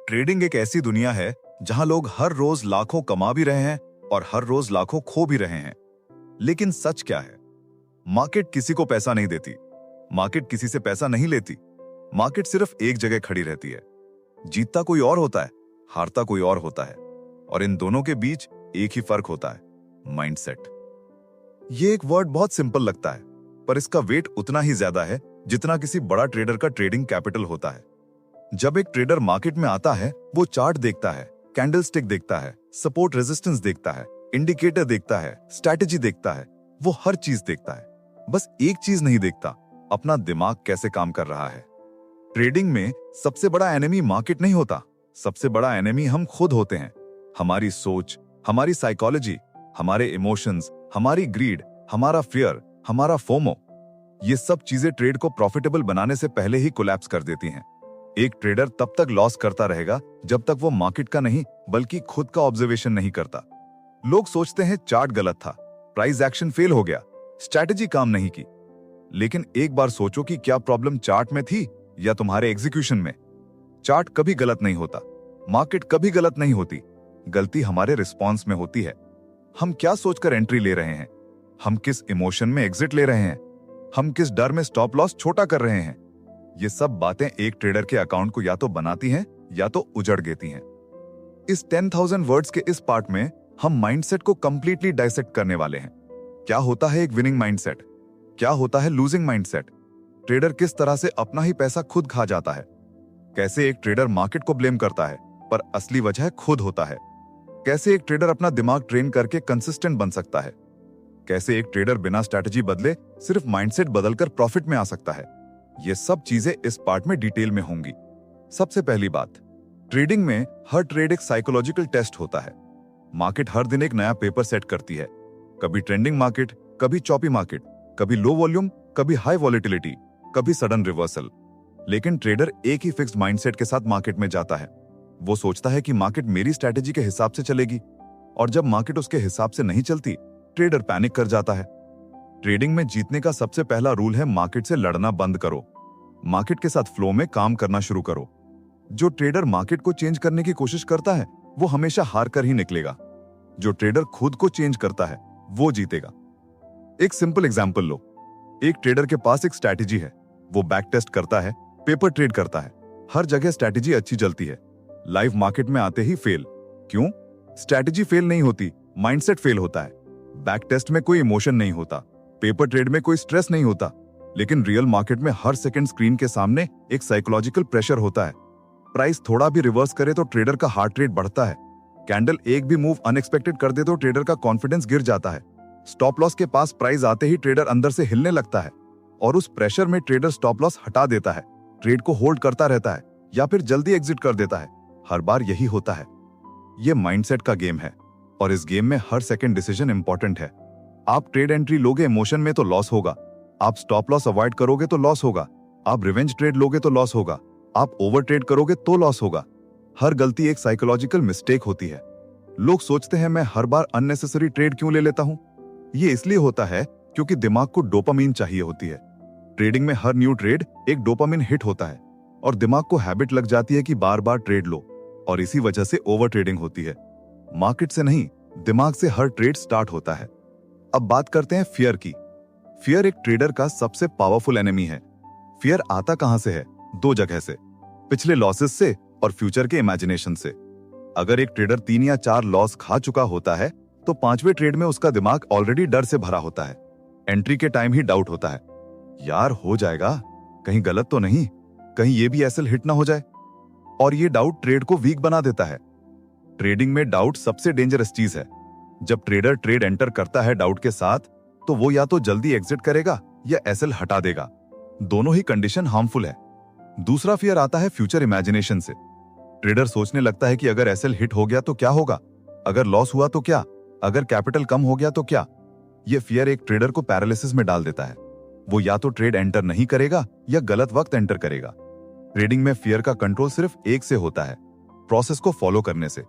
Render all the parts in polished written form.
Trading एक ऐसी दुनिया है जहां लोग हर रोज लाखों कमा भी रहे हैं और हर रोज लाखों खो भी रहे हैं। लेकिन सच क्या है? मार्केट किसी को पैसा नहीं देती, मार्केट किसी से पैसा नहीं लेती। मार्केट सिर्फ एक जगह खड़ी रहती है। जीतता कोई और होता है, हारता कोई और होता है, और इन दोनों के बीच एक ही फर्क होता है, माइंडसेट। ये एक वर्ड बहुत सिंपल लगता है, पर इसका वेट उतना ही ज्यादा है जितना किसी बड़ा ट्रेडर का ट्रेडिंग कैपिटल होता है। जब एक ट्रेडर मार्केट में आता है, वो चार्ट देखता है, कैंडलस्टिक देखता है, सपोर्ट रेजिस्टेंस देखता है, इंडिकेटर देखता है, स्ट्रैटेजी देखता है। वो हर चीज देखता है, बस एक चीज नहीं देखता, अपना दिमाग कैसे काम कर रहा है। ट्रेडिंग में सबसे बड़ा एनिमी मार्केट नहीं होता, सबसे बड़ा एनिमी हम खुद होते हैं। हमारी सोच, हमारी साइकोलॉजी, हमारे इमोशंस, हमारी ग्रीड, हमारा फियर, हमारा फोमो, ये सब चीजें ट्रेड को प्रॉफिटेबल बनाने से पहले ही कोलैप्स कर देती हैं। एक ट्रेडर तब तक लॉस करता रहेगा जब तक वो मार्केट का नहीं बल्कि खुद का ऑब्जर्वेशन नहीं करता। लोग सोचते हैं चार्ट गलत था, प्राइस एक्शन फेल हो गया, स्ट्रैटेजी काम नहीं की। लेकिन एक बार सोचो कि क्या प्रॉब्लम चार्ट में थी या तुम्हारे एग्जीक्यूशन में? चार्ट कभी गलत नहीं होता, मार्केट कभी गलत नहीं होती, गलती हमारे रिस्पॉन्स में होती है। हम क्या सोचकर एंट्री ले रहे हैं, हम किस इमोशन में एग्जिट ले रहे हैं, हम किस डर में स्टॉप लॉस छोटा कर रहे हैं। ये सब बातें एक ट्रेडर के अकाउंट को या तो बनाती हैं या तो उजड़ देती हैं। इस 10,000 वर्ड्स के इस पार्ट में हम माइंडसेट को कंप्लीटली डाइसेक्ट करने वाले हैं। क्या होता है एक विनिंग माइंडसेट, क्या होता है लूजिंग माइंडसेट, ट्रेडर किस तरह से अपना ही पैसा खुद खा जाता है, कैसे एक ट्रेडर मार्केट को ब्लेम करता है पर असली वजह खुद होता है, कैसे एक ट्रेडर अपना दिमाग ट्रेन करके कंसिस्टेंट बन सकता है, कैसे एक ट्रेडर बिना स्ट्रैटेजी बदले सिर्फ माइंडसेट बदलकर प्रॉफिट में आ सकता है। ये सब चीजें इस पार्ट में डिटेल में होंगी। सबसे पहली बात, ट्रेडिंग में हर ट्रेड एक साइकोलॉजिकल टेस्ट होता है। मार्केट हर दिन एक नया पेपर सेट करती है, कभी ट्रेंडिंग मार्केट, कभी चॉपी मार्केट, कभी लो वॉल्यूम, कभी हाई वॉलेटिलिटी, कभी सडन रिवर्सल। लेकिन ट्रेडर एक ही फिक्स्ड माइंडसेट के साथ मार्केट में जाता है। वो सोचता है कि मार्केट मेरी स्ट्रैटेजी के हिसाब से चलेगी, और जब मार्केट उसके हिसाब से नहीं चलती, ट्रेडर पैनिक कर जाता है। ट्रेडिंग में जीतने का सबसे पहला रूल है मार्केट से लड़ना बंद करो, मार्केट के साथ फ्लो में काम करना शुरू करो। जो ट्रेडर मार्केट को चेंज करने की कोशिश करता है वो हमेशा हार कर ही निकलेगा। जो ट्रेडर खुद को चेंज करता है वो जीतेगा। एक सिंपल एग्जांपल लो, एक ट्रेडर के पास एक स्ट्रैटेजी है, वो बैक टेस्ट करता है, पेपर ट्रेड करता है, हर जगह स्ट्रैटेजी अच्छी चलती है, लाइव मार्केट में आते ही फेल। क्यों? स्ट्रैटेजी फेल नहीं होती, माइंडसेट फेल होता है। बैक टेस्ट में कोई इमोशन नहीं होता, पेपर ट्रेड में कोई स्ट्रेस नहीं होता, लेकिन रियल मार्केट में हर सेकंड स्क्रीन के सामने एक साइकोलॉजिकल प्रेशर होता है। प्राइस थोड़ा भी रिवर्स करे तो ट्रेडर का हार्ट रेट बढ़ता है, कैंडल एक भी मूव अनएक्सपेक्टेड कर दे तो ट्रेडर का कॉन्फिडेंस गिर जाता है, स्टॉप लॉस के पास प्राइस आते ही ट्रेडर अंदर से हिलने लगता है, और उस प्रेशर में ट्रेडर स्टॉप लॉस हटा देता है, ट्रेड को होल्ड करता रहता है या फिर जल्दी एग्जिट कर देता है। हर बार यही होता है। यह माइंडसेट का गेम है, और इस गेम में हर सेकंड डिसीजन इंपॉर्टेंट है। आप ट्रेड एंट्री लोगे इमोशन में तो लॉस होगा, आप स्टॉप लॉस अवॉइड करोगे तो लॉस होगा, आप रिवेंज ट्रेड लोगे तो लॉस होगा, आप ओवर ट्रेड करोगे तो लॉस होगा। हर गलती एक साइकोलॉजिकल मिस्टेक होती है। लोग सोचते हैं मैं हर बार अननेसेसरी ट्रेड क्यों ले लेता हूं? ये इसलिए होता है क्योंकि दिमाग को डोपामीन चाहिए होती है। ट्रेडिंग में हर न्यू ट्रेड एक डोपामीन हिट होता है, और दिमाग को हैबिट लग जाती है कि बार बार ट्रेड लो, और इसी वजह से ओवर ट्रेडिंग होती है। मार्केट से नहीं, दिमाग से हर ट्रेड स्टार्ट होता है। अब बात करते हैं फियर की। फियर एक ट्रेडर का सबसे पावरफुल एनिमी है। फियर आता कहां से है? दो जगह से, पिछले लॉसेस से और फ्यूचर के इमेजिनेशन से। अगर एक ट्रेडर 3 या 4 लॉस खा चुका होता है तो 5वें ट्रेड में उसका दिमाग ऑलरेडी डर से भरा होता है। एंट्री के टाइम ही डाउट होता है, यार हो जाएगा, कहीं गलत तो नहीं, कहीं ये भी एसएल हिट ना हो जाए। और ये डाउट ट्रेड को वीक बना देता है। ट्रेडिंग में डाउट सबसे डेंजरस चीज है। जब ट्रेडर ट्रेड एंटर करता है डाउट के साथ, तो वो या तो जल्दी एग्जिट करेगा या एसएल हटा देगा। दोनों ही कंडीशन हार्मफुल है। दूसरा फियर आता है फ्यूचर इमेजिनेशन से। ट्रेडर सोचने लगता है कि अगर एसएल हिट हो गया तो क्या होगा, अगर लॉस हुआ तो क्या, अगर कैपिटल कम हो गया तो क्या। यह फियर एक ट्रेडर को पैरालिसिस में डाल देता है। वो या तो ट्रेड एंटर नहीं करेगा या गलत वक्त एंटर करेगा। ट्रेडिंग में फियर का कंट्रोल सिर्फ एक से होता है, प्रोसेस को फॉलो करने से।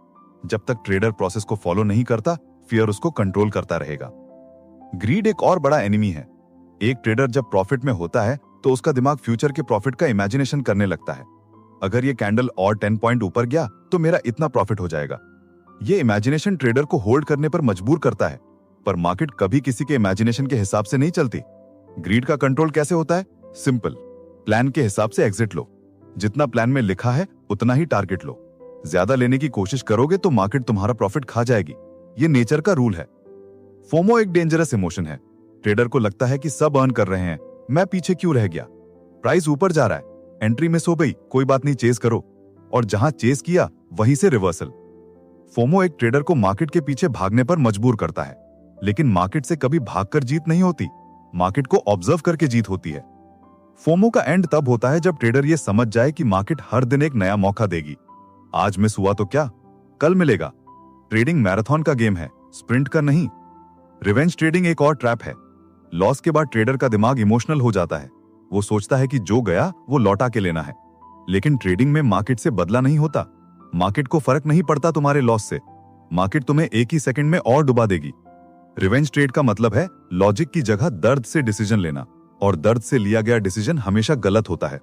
जब तक ट्रेडर प्रोसेस को फॉलो नहीं करता, फियर उसको कंट्रोल करता रहेगा। ग्रीड एक और बड़ा एनिमी है। एक ट्रेडर जब प्रॉफिट में होता है तो उसका दिमाग फ्यूचर के प्रॉफिट का इमेजिनेशन करने लगता है। अगर ये कैंडल और 10 पॉइंट ऊपर गया तो मेरा इतना प्रॉफिट हो जाएगा। ये इमेजिनेशन ट्रेडर को होल्ड करने पर मजबूर करता है, पर मार्केट कभी किसी के इमेजिनेशन के हिसाब से नहीं चलती। ग्रीड का कंट्रोल कैसे होता है? सिंपल, प्लान के हिसाब से एग्जिट लो। जितना प्लान में लिखा है उतना ही टारगेट लो। ज्यादा लेने की कोशिश करोगे तो मार्केट तुम्हारा प्रॉफिट खा जाएगी। ये नेचर का रूल है। फोमो एक डेंजरस इमोशन है। ट्रेडर को लगता है कि सब अर्न कर रहे हैं, मैं पीछे क्यों रह गया। प्राइस ऊपर जा रहा है, एंट्री मिस हो गई, कोई बात नहीं, चेस करो। और जहां चेस किया वहीं से रिवर्सल। फोमो एक ट्रेडर को मार्केट के पीछे भागने पर मजबूर करता है, लेकिन मार्केट से कभी भागकर जीत नहीं होती, मार्केट को ऑब्जर्व करके जीत होती है। फोमो का एंड तब होता है जब ट्रेडर ये समझ जाए कि मार्केट हर दिन एक नया मौका देगी। आज मिस हुआ तो क्या, कल मिलेगा। ट्रेडिंग मैराथन का गेम है, स्प्रिंट का नहीं। रिवेंज ट्रेडिंग एक और ट्रैप है। लॉस के बाद ट्रेडर का दिमाग इमोशनल हो जाता है। वो सोचता है कि जो गया वो लौटा के लेना है। लेकिन ट्रेडिंग में मार्केट से बदला नहीं होता। मार्केट को फर्क नहीं पड़ता तुम्हारे लॉस से। मार्केट तुम्हें एक ही सेकंड में और डुबा देगी। रिवेंज ट्रेड का मतलब है लॉजिक की जगह दर्द से डिसीजन लेना, और दर्द से लिया गया डिसीजन हमेशा गलत होता है।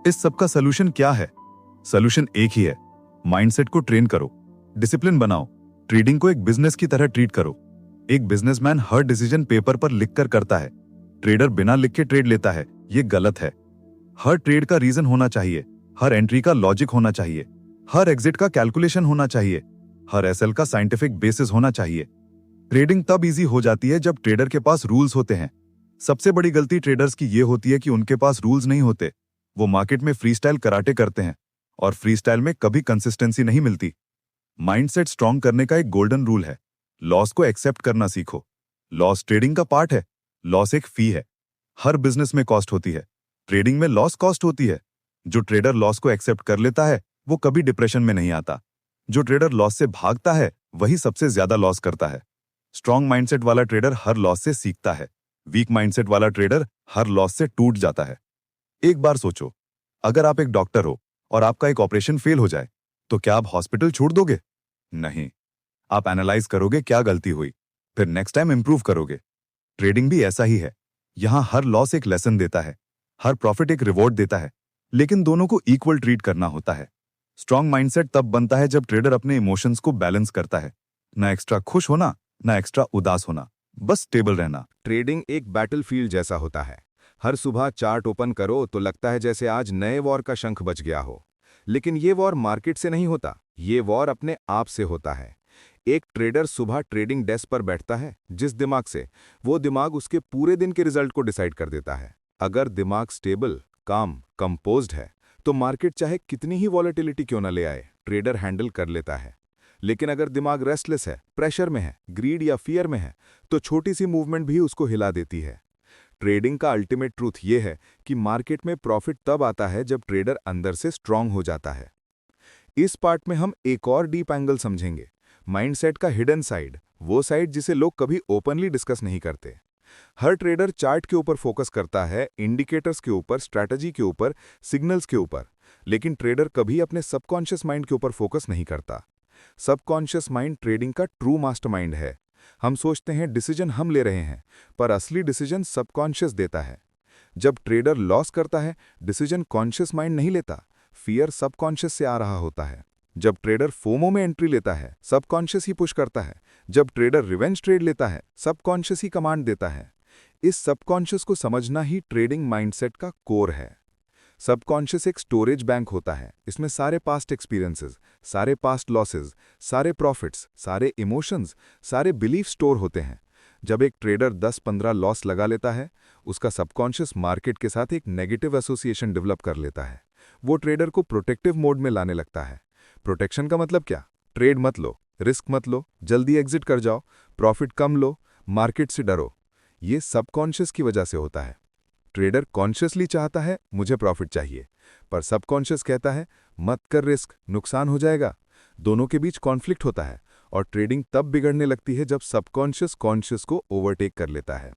इस सब का सोल्यूशन क्या है? सोल्यूशन एक ही है, माइंडसेट को ट्रेन करो, डिसिप्लिन बनाओ, ट्रेडिंग को एक बिजनेस की तरह ट्रीट करो। एक बिजनेसमैन हर डिसीजन पेपर पर लिखकर करता है, ट्रेडर बिना लिख के ट्रेड लेता है, ये गलत है। हर ट्रेड का रीजन होना चाहिए, हर एंट्री का लॉजिक होना चाहिए, हर एग्जिट का कैलकुलेशन होना चाहिए, हर एसएल का साइंटिफिक बेसिस होना चाहिए। ट्रेडिंग तब इजी हो जाती है जब ट्रेडर के पास रूल्स होते हैं। सबसे बड़ी गलती ट्रेडर्स की ये होती है कि उनके पास रूल्स नहीं होते। वो मार्केट में फ्रीस्टाइल कराटे करते हैं, और फ्रीस्टाइल में कभी कंसिस्टेंसी नहीं मिलती। माइंडसेट स्ट्रॉन्ग करने का एक गोल्डन रूल है, लॉस को एक्सेप्ट करना सीखो। लॉस ट्रेडिंग का पार्ट है, लॉस एक फी है। हर बिजनेस में कॉस्ट होती है, ट्रेडिंग में लॉस कॉस्ट होती है। जो ट्रेडर लॉस को एक्सेप्ट कर लेता है वो कभी डिप्रेशन में नहीं आता। जो ट्रेडर लॉस से भागता है वही सबसे ज्यादा लॉस करता है। स्ट्रॉन्ग माइंडसेट वाला ट्रेडर हर लॉस से सीखता है, वीक माइंडसेट वाला ट्रेडर हर लॉस से टूट जाता है। एक बार सोचो, अगर आप एक डॉक्टर हो और आपका एक ऑपरेशन फेल हो जाए तो क्या आप हॉस्पिटल छोड़ दोगे? नहीं, आप एनालाइज करोगे क्या गलती हुई, फिर नेक्स्ट टाइम इंप्रूव करोगे। ट्रेडिंग भी ऐसा ही है। यहां हर लॉस एक लेसन देता है, हर प्रॉफिट एक रिवॉर्ड देता है, लेकिन दोनों को इक्वल ट्रीट करना होता है। स्ट्रॉन्ग माइंडसेट तब बनता है जब ट्रेडर अपने इमोशंस को बैलेंस करता है। ना एक्स्ट्रा खुश होना, ना एक्स्ट्रा उदास होना, बस स्टेबल रहना। ट्रेडिंग एक बैटलफील्ड जैसा होता है। हर सुबह चार्ट ओपन करो तो लगता है जैसे आज नए वॉर का शंख बज गया हो। लेकिन ये वॉर मार्केट से नहीं होता, ये वॉर अपने आप से होता है। एक ट्रेडर सुबह ट्रेडिंग डेस्क पर बैठता है, जिस दिमाग से, वो दिमाग उसके पूरे दिन के रिजल्ट को डिसाइड कर देता है। अगर दिमाग स्टेबल, काम, कंपोज्ड है तो मार्केट चाहे कितनी ही वॉलेटिलिटी क्यों न ले आए, ट्रेडर हैंडल कर लेता है। लेकिन अगर दिमाग रेस्टलेस है, प्रेशर में है, ग्रीड या फियर में है, तो छोटी सी मूवमेंट भी उसको हिला देती है। ट्रेडिंग का अल्टीमेट ट्रूथ ये है कि मार्केट में प्रॉफिट तब आता है जब ट्रेडर अंदर से स्ट्रांग हो जाता है। इस पार्ट में हम एक और डीप एंगल समझेंगे, माइंडसेट का हिडन साइड, वो साइड जिसे लोग कभी ओपनली डिस्कस नहीं करते। हर ट्रेडर चार्ट के ऊपर फोकस करता है, इंडिकेटर्स के ऊपर, स्ट्रैटेजी के ऊपर, सिग्नल्स के ऊपर, लेकिन ट्रेडर कभी अपने सबकॉन्शियस माइंड के ऊपर फोकस नहीं करता। सबकॉन्शियस माइंड ट्रेडिंग का ट्रू मास्टरमाइंड है। हम सोचते हैं डिसीजन हम ले रहे हैं, पर असली डिसीजन सबकॉन्शियस देता है। जब ट्रेडर लॉस करता है, डिसीजन कॉन्शियस माइंड नहीं लेता, फियर सबकॉन्शियस से आ रहा होता है। जब ट्रेडर फोमो में एंट्री लेता है, सबकॉन्शियस ही पुश करता है। जब ट्रेडर रिवेंज ट्रेड लेता है, सबकॉन्शियस ही कमांड देता है। इस सबकॉन्शियस को समझना ही ट्रेडिंग माइंडसेट का कोर है। सबकॉन्शियस एक स्टोरेज बैंक होता है। इसमें सारे पास्ट एक्सपीरियंसेस, सारे पास्ट लॉसेस, सारे प्रॉफिट्स, सारे इमोशंस, सारे बिलीफ स्टोर होते हैं। जब एक ट्रेडर 10-15 लॉस लगा लेता है, उसका सबकॉन्शियस मार्केट के साथ एक नेगेटिव एसोसिएशन डेवलप कर लेता है। वो ट्रेडर को प्रोटेक्टिव मोड में लाने लगता है। प्रोटेक्शन का मतलब क्या? ट्रेड मत लो, रिस्क मत लो, जल्दी एग्जिट कर जाओ, प्रॉफिट कम लो, मार्केट से डरो। ये सबकॉन्शियस की वजह से होता है। ट्रेडर कॉन्शियसली चाहता है मुझे प्रॉफिट चाहिए, पर सबकॉन्शियस कहता है मत कर रिस्क, नुकसान हो जाएगा। दोनों के बीच कॉन्फ्लिक्ट होता है और ट्रेडिंग तब बिगड़ने लगती है जब सबकॉन्शियस कॉन्शियस को ओवरटेक कर लेता है।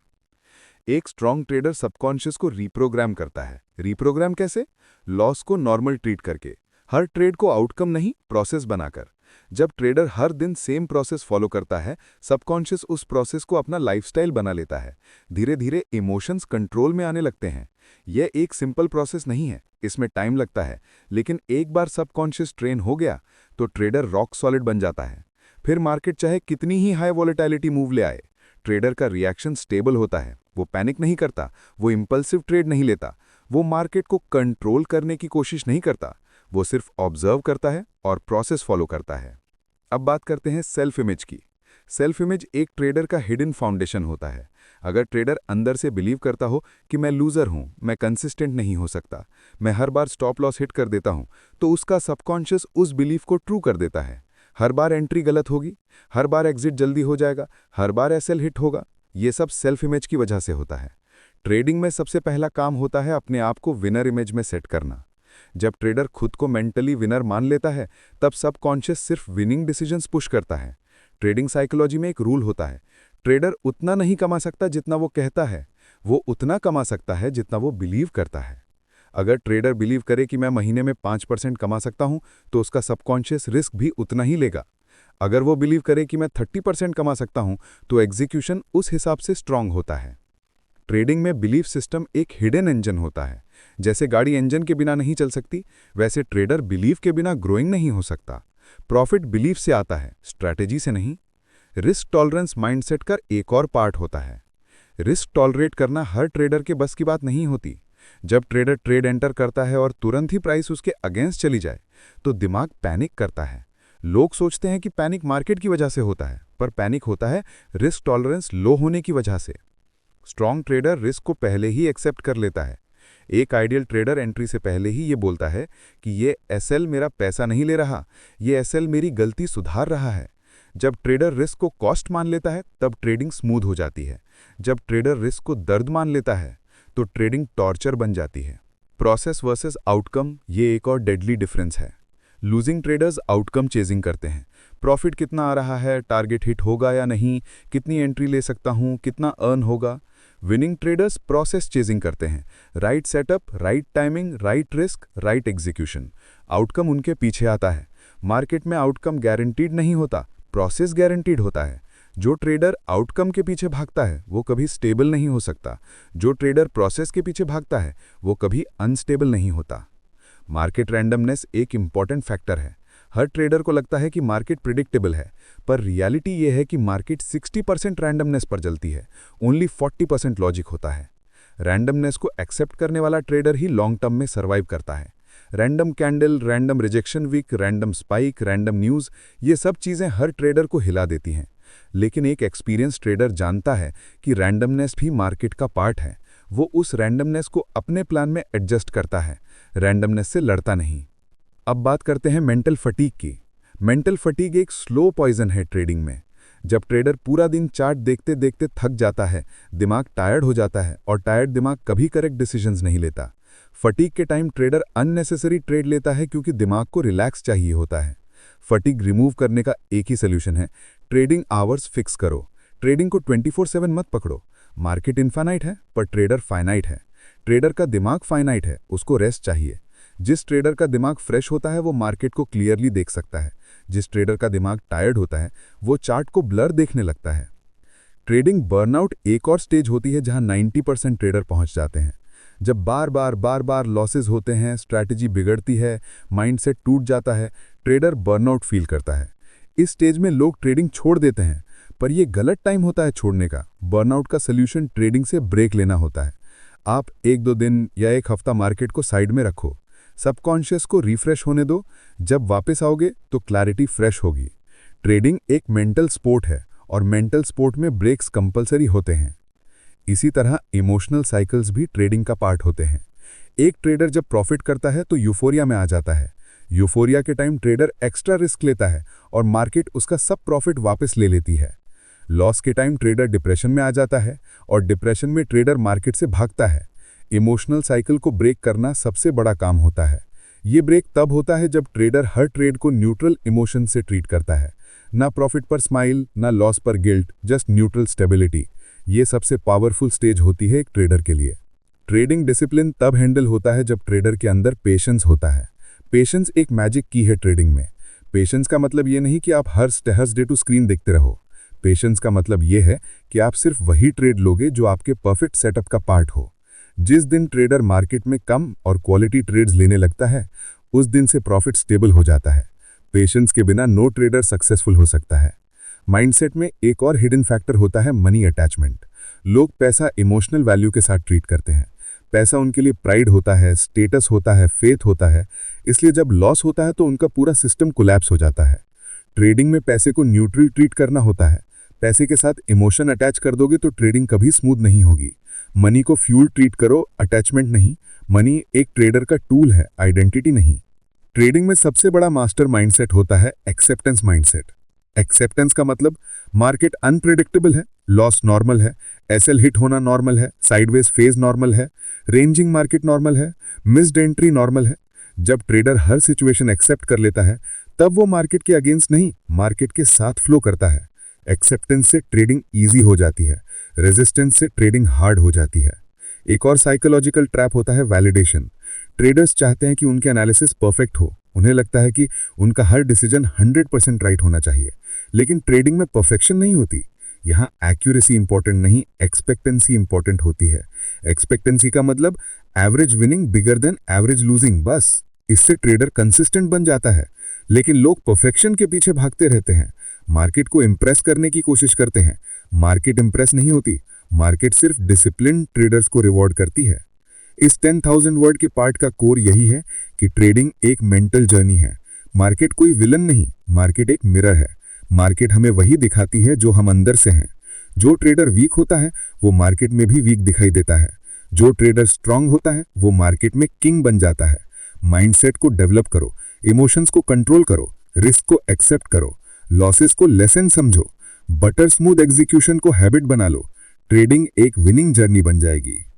एक स्ट्रांग ट्रेडर सबकॉन्शियस को रीप्रोग्राम करता है। रीप्रोग्राम कैसे? लॉस को नॉर्मल ट्रीट करके, हर ट्रेड को आउटकम नहीं प्रोसेस बनाकर। जब ट्रेडर हर दिन सेम प्रोसेस फॉलो करता है, सबकॉन्शियस उस प्रोसेस को अपना लाइफस्टाइल बना लेता है। धीरे धीरे इमोशंस कंट्रोल में आने लगते हैं। यह एक सिंपल प्रोसेस नहीं है, इसमें टाइम लगता है, लेकिन एक बार सबकॉन्शियस ट्रेन हो गया तो ट्रेडर रॉक सॉलिड बन जाता है। फिर मार्केट चाहे कितनी ही हाई वॉलेटिलिटी मूव ले आए, ट्रेडर का रिएक्शन स्टेबल होता है। वो पैनिक नहीं करता, वो इंपल्सिव ट्रेड नहीं लेता, वो मार्केट को कंट्रोल करने की कोशिश नहीं करता। वो सिर्फ ऑब्जर्व करता है और प्रोसेस फॉलो करता है। अब बात करते हैं सेल्फ इमेज की। सेल्फ इमेज एक ट्रेडर का हिडन फाउंडेशन होता है। अगर ट्रेडर अंदर से बिलीव करता हो कि मैं लूजर हूं, मैं कंसिस्टेंट नहीं हो सकता, मैं हर बार स्टॉप लॉस हिट कर देता हूं, तो उसका सबकॉन्शियस उस बिलीफ को ट्रू कर देता है। हर बार एंट्री गलत होगी, हर बार एग्जिट जल्दी हो जाएगा, हर बार एसएल हिट होगा। ये सब सेल्फ इमेज की वजह से होता है। ट्रेडिंग में सबसे पहला काम होता है अपने आप को विनर इमेज में सेट करना। जब ट्रेडर खुद को मेंटली विनर मान लेता है, तब सबकॉन्शियस सिर्फ विनिंग डिसीजंस पुश करता है। ट्रेडिंग साइकोलॉजी में एक रूल होता है, ट्रेडर उतना नहीं कमा सकता जितना वो कहता है, वो उतना कमा सकता है जितना वो बिलीव करता है। अगर ट्रेडर बिलीव करे कि मैं महीने में 5% कमा सकता हूं, तो उसका सबकॉन्शियस रिस्क भी उतना ही लेगा। अगर वो बिलीव करे कि मैं 30% कमा सकता हूं, तो एग्जीक्यूशन उस हिसाब से स्ट्रांग होता है। ट्रेडिंग में बिलीफ सिस्टम एक हिडन इंजन होता है। जैसे गाड़ी इंजन के बिना नहीं चल सकती, वैसे ट्रेडर बिलीफ के बिना ग्रोइंग नहीं हो सकता। प्रॉफिट बिलीफ से आता है, स्ट्रैटेजी से नहीं। रिस्क टॉलरेंस माइंडसेट का एक और पार्ट होता है। रिस्क टॉलरेट करना हर ट्रेडर के बस की बात नहीं होती। जब ट्रेडर ट्रेड एंटर करता है और तुरंत ही प्राइस उसके अगेंस्ट चली जाए, तो दिमाग पैनिक करता है। लोग सोचते हैं कि पैनिक मार्केट की वजह से होता है, पर पैनिक होता है रिस्क टॉलरेंस लो होने की वजह से। स्ट्रॉन्ग ट्रेडर रिस्क को पहले ही एक्सेप्ट कर लेता है। एक आइडियल ट्रेडर एंट्री से पहले ही ये बोलता है कि ये एसएल मेरा पैसा नहीं ले रहा, ये एसएल मेरी गलती सुधार रहा है। जब ट्रेडर रिस्क को कॉस्ट मान लेता है, तब ट्रेडिंग स्मूथ हो जाती है। जब ट्रेडर रिस्क को दर्द मान लेता है, तो ट्रेडिंग टॉर्चर बन जाती है। प्रोसेस वर्सेस आउटकम, ये एक और डेडली डिफरेंस है। लूजिंग ट्रेडर्स आउटकम चेजिंग करते हैं। प्रॉफिट कितना आ रहा है, टारगेट हिट होगा या नहीं, कितनी एंट्री ले सकता हूं, कितना अर्न होगा। विनिंग ट्रेडर्स प्रोसेस चेजिंग करते हैं। Right setup, right timing, right risk, right execution. Outcome उनके पीछे आता है। मार्केट में आउटकम गारंटीड नहीं होता, प्रोसेस गारंटीड होता है। जो ट्रेडर आउटकम के पीछे भागता है, वो कभी स्टेबल नहीं हो सकता। जो ट्रेडर प्रोसेस के पीछे भागता है, वो कभी अनस्टेबल नहीं होता। मार्केट रैंडमनेस एक इंपॉर्टेंट फैक्टर है। हर ट्रेडर को लगता है कि मार्केट प्रिडिक्टेबल है, पर रियलिटी ये है कि मार्केट 60% रैंडमनेस पर चलती है, ओनली 40% लॉजिक होता है। रैंडमनेस को एक्सेप्ट करने वाला ट्रेडर ही लॉन्ग टर्म में सर्वाइव करता है। Random candle, random rejection wick, random spike, random news, ये सब चीज़ें हर ट्रेडर को हिला देती हैं। लेकिन एक एक्सपीरियंस ट्रेडर जानता है कि रैंडमनेस भी मार्केट का पार्ट है। वो उस रैंडमनेस को अपने प्लान में एडजस्ट करता है, रैंडमनेस से लड़ता नहीं। अब बात करते हैं मेंटल फटीग की। मेंटल फटीग एक स्लो पॉइजन है ट्रेडिंग में। जब ट्रेडर पूरा दिन चार्ट देखते देखते थक जाता है, दिमाग टायर्ड हो जाता है, और टायर्ड दिमाग कभी करेक्ट डिसीजंस नहीं लेता। फटीग के टाइम ट्रेडर अननेसेसरी ट्रेड लेता है क्योंकि दिमाग को रिलैक्स चाहिए होता है। फटीग रिमूव करने का एक ही सोल्यूशन है, ट्रेडिंग आवर्स फिक्स करो। ट्रेडिंग को 24/7 मत पकड़ो। मार्केट इनफाइनाइट है, पर ट्रेडर फाइनाइट है। ट्रेडर का दिमाग फाइनाइट है, उसको रेस्ट चाहिए। जिस ट्रेडर का दिमाग फ्रेश होता है, वो मार्केट को क्लियरली देख सकता है। जिस ट्रेडर का दिमाग टायर्ड होता है, वो चार्ट को ब्लर देखने लगता है। ट्रेडिंग बर्नआउट एक और स्टेज होती है जहां 90% ट्रेडर पहुंच जाते हैं। जब बार बार लॉसेस होते हैं, स्ट्रैटेजी बिगड़ती है, माइंडसेट टूट जाता है, ट्रेडर बर्नआउट फील करता है। इस स्टेज में लोग ट्रेडिंग छोड़ देते हैं, पर यह गलत टाइम होता है छोड़ने का। बर्नआउट का सोल्यूशन ट्रेडिंग से ब्रेक लेना होता है। आप 1-2 दिन या 1 हफ्ता मार्केट को साइड में रखो, सबकॉन्शियस को रिफ्रेश होने दो। जब वापस आओगे तो क्लैरिटी फ्रेश होगी। ट्रेडिंग एक मेंटल स्पोर्ट है, और मेंटल स्पोर्ट में ब्रेक्स कंपलसरी होते हैं। इसी तरह इमोशनल साइकिल्स भी ट्रेडिंग का पार्ट होते हैं। एक ट्रेडर जब प्रॉफिट करता है तो यूफोरिया में आ जाता है। यूफोरिया के टाइम ट्रेडर एक्स्ट्रा रिस्क लेता है और मार्केट उसका सब प्रॉफिट वापस ले लेती है। लॉस के टाइम ट्रेडर डिप्रेशन में आ जाता है, और डिप्रेशन में ट्रेडर मार्केट से भागता है। इमोशनल साइकिल को ब्रेक करना सबसे बड़ा काम होता है। ये ब्रेक तब होता है जब ट्रेडर हर ट्रेड को न्यूट्रल इमोशन से ट्रीट करता है। ना प्रॉफिट पर स्माइल, ना लॉस पर गिल्ट, जस्ट न्यूट्रल स्टेबिलिटी। ये सबसे पावरफुल स्टेज होती है एक ट्रेडर के लिए। ट्रेडिंग डिसिप्लिन तब हैंडल होता है जब ट्रेडर के अंदर पेशेंस होता है। पेशेंस एक मैजिक की है ट्रेडिंग में। पेशेंस का मतलब ये नहीं कि आप हर डे टू स्क्रीन देखते रहो। पेशेंस का मतलब ये है कि आप सिर्फ वही ट्रेड लोगे जो आपके परफेक्ट सेटअप का पार्ट हो। जिस दिन ट्रेडर मार्केट में कम और क्वालिटी ट्रेड्स लेने लगता है, उस दिन से प्रॉफिट स्टेबल हो जाता है। पेशेंस के बिना नो ट्रेडर सक्सेसफुल हो सकता है। माइंडसेट में एक और हिडन फैक्टर होता है मनी अटैचमेंट। लोग पैसा इमोशनल वैल्यू के साथ ट्रीट करते हैं। पैसा उनके लिए प्राइड होता है, स्टेटस होता है, फेथ होता है। इसलिए जब लॉस होता है तो उनका पूरा सिस्टम कोलैप्स हो जाता है। ट्रेडिंग में पैसे को न्यूट्रल ट्रीट करना होता है। पैसे के साथ इमोशन अटैच कर दोगे तो ट्रेडिंग कभी स्मूथ नहीं होगी। मनी को फ्यूल ट्रीट करो, अटैचमेंट नहीं। मनी एक ट्रेडर का टूल है, आइडेंटिटी नहीं। ट्रेडिंग में सबसे बड़ा मास्टर माइंडसेट होता है एक्सेप्टेंस माइंडसेट। एक्सेप्टेंस का मतलब मार्केट अनप्रेडिक्टेबल है, लॉस नॉर्मल है, एसएल हिट होना नॉर्मल है, साइडवेज फेज नॉर्मल है, रेंजिंग मार्केट नॉर्मल है, मिस्ड एंट्री नॉर्मल है। जब ट्रेडर हर सिचुएशन एक्सेप्ट कर लेता है, तब वो मार्केट के अगेंस्ट नहीं, मार्केट के साथ फ्लो करता है। एक्सेप्टेंस से ट्रेडिंग इजी हो जाती है, रेजिस्टेंस से ट्रेडिंग हार्ड हो जाती है। एक और साइकोलॉजिकल ट्रैप होता है वैलिडेशन। ट्रेडर्स चाहते हैं कि उनके एनालिसिस परफेक्ट हो। उन्हें लगता है कि उनका हर डिसीजन 100% राइट होना चाहिए। लेकिन ट्रेडिंग में परफेक्शन नहीं होती। यहाँ एक्यूरेसी इंपॉर्टेंट नहीं, एक्सपेक्टेंसी इंपॉर्टेंट होती है। एक्सपेक्टेंसी का मतलब average winning bigger than average losing, बस। इससे ट्रेडर कंसिस्टेंट बन जाता है। लेकिन लोग परफेक्शन के पीछे भागते रहते हैं, मार्केट को इंप्रेस करने की कोशिश करते हैं। मार्केट इंप्रेस नहीं होती, मार्केट सिर्फ डिसिप्लिन ट्रेडर्स को रिवॉर्ड करती है। इस 10,000 वर्ड के पार्ट का कोर यही है कि ट्रेडिंग एक मेंटल जर्नी है। मार्केट कोई विलन नहीं, मार्केट एक मिरर है। मार्केट हमें वही दिखाती है जो हम अंदर से हैं। जो ट्रेडर वीक होता है वो मार्केट में भी वीक दिखाई देता है। जो ट्रेडर स्ट्रांग होता है वो मार्केट में किंग बन जाता है। माइंडसेट को डेवलप करो, इमोशंस को कंट्रोल करो, रिस्क को एक्सेप्ट करो, लॉसेस को लेसन समझो, बटर स्मूथ एग्जीक्यूशन को हैबिट बना लो। ट्रेडिंग एक विनिंग जर्नी बन जाएगी।